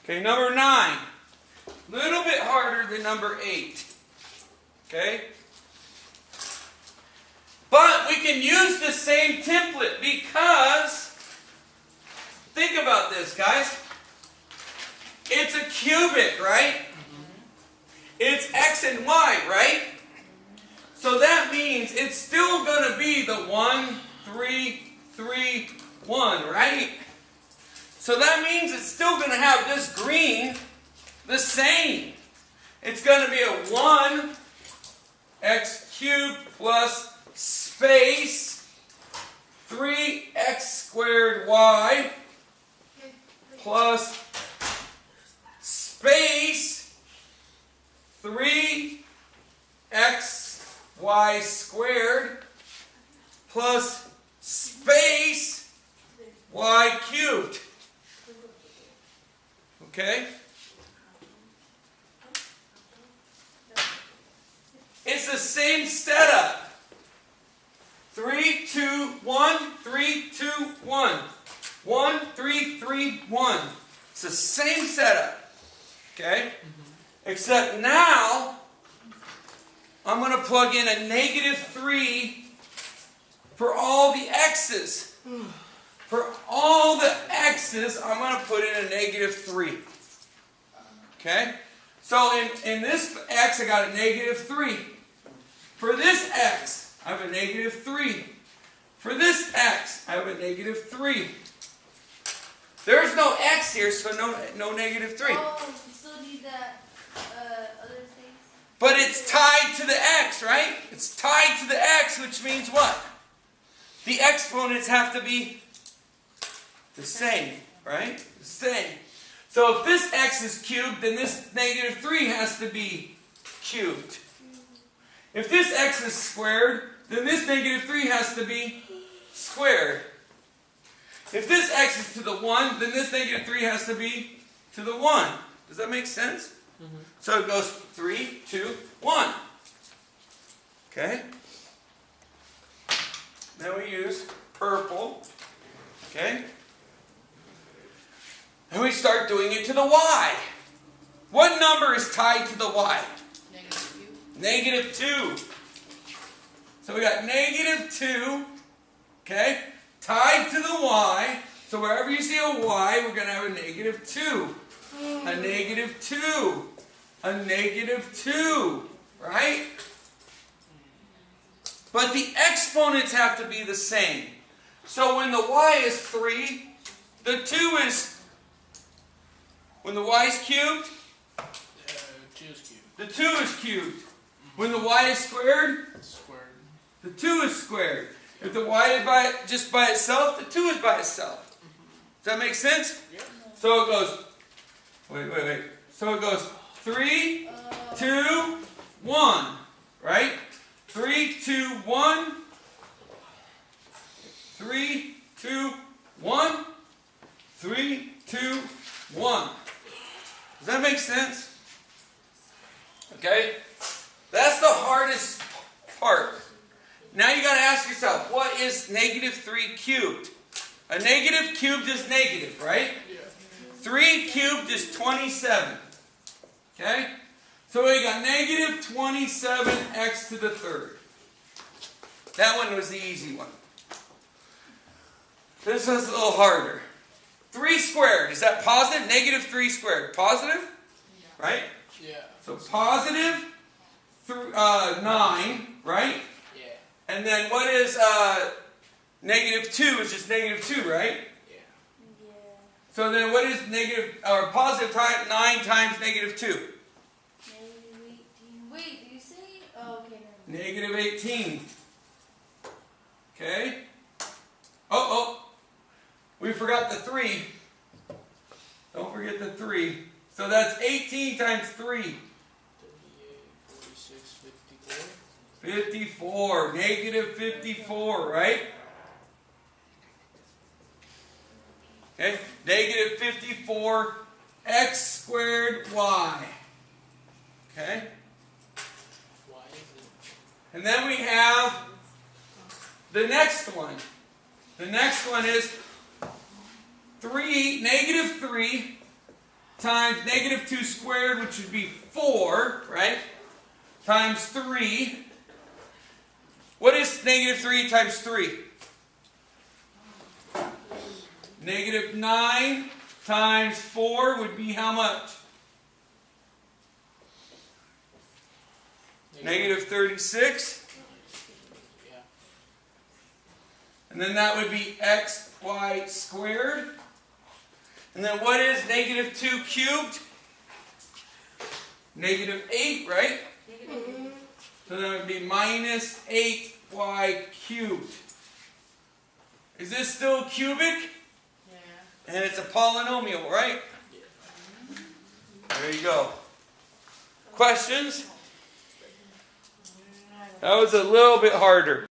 Okay, number 9. A little bit harder than number 8. Okay? But we can use the same template because, think about this, guys. It's a cubic, right? It's x and y, right? So that means it's still going to be the 1, 3, 3, 1, right? So that means it's still going to have this green the same. It's going to be a 1x cubed plus space 3x squared y plus space 3xy squared plus space y cubed. Okay? It's the same setup. 3, 2, 1, 3, 2, 1. 1, 3, 3, 1. It's the same setup. Okay? Except now, I'm going to plug in a -3 for all the x's. For all the x's, I'm going to put in a -3. Okay? So in this x, I got a -3. For this x, I have a -3. For this x, I have a -3. There's no x here, so no -3. Oh, you still need that other thing? But it's tied to the x, right? It's tied to the x, which means what? The exponents have to be the same, right? The same. So if this x is cubed, then this -3 has to be cubed. If this x is squared, then this -3 has to be squared. If this x is to the 1, then this -3 has to be to the 1. Does that make sense? Mm-hmm. So it goes 3, 2, 1. Okay? Then we use purple. Okay? And we start doing it to the y. What number is tied to the y? -2. So we got -2, okay, tied to the y. So wherever you see a y, we're going to have a -2. A -2. A -2. Right? But the exponents have to be the same. So when the y is 3, the 2 is... When the y is cubed? 2 is cubed. The 2 is cubed. When the y is squared? Squared. The 2 is squared. If the y is just by itself, the 2 is by itself. Does that make sense? Yeah. So it goes, wait. So it goes 3, 2, 1. Right? 3, 2, 1. 3, 2, 1. 3, 2, 1. Does that make sense? Okay? That's the hardest part. Now you got to ask yourself, what is -3 cubed? A negative cubed is negative, right? Yeah. 3 cubed is 27. Okay? So we got -27x to the third. That one was the easy one. This one's a little harder. 3 squared, is that positive? -3 squared. Positive? Right? Yeah. So positive 9, right? Yeah. And then what is -2? It's just -2, right? Yeah. So then what is positive 9 times -2? -18. Wait, did you say? Oh, okay. -18. Okay? Oh. We forgot the 3. Don't forget the 3. So that's 18 times 3. 38, 46, 54. 54. -54, right? Okay? -54 x squared y. Okay? Why is it? And then we have the next one. The next one is -3 times negative 2 squared, which would be 4, right? Times 3. What is negative 3 times 3? Negative 9 times 4 would be how much? Negative 36. Yeah. And then that would be xy squared. And then what is negative 2 cubed? Negative 8, right? So that would be minus 8y cubed. Is this still cubic? And it's a polynomial, right? There you go. Questions? That was a little bit harder.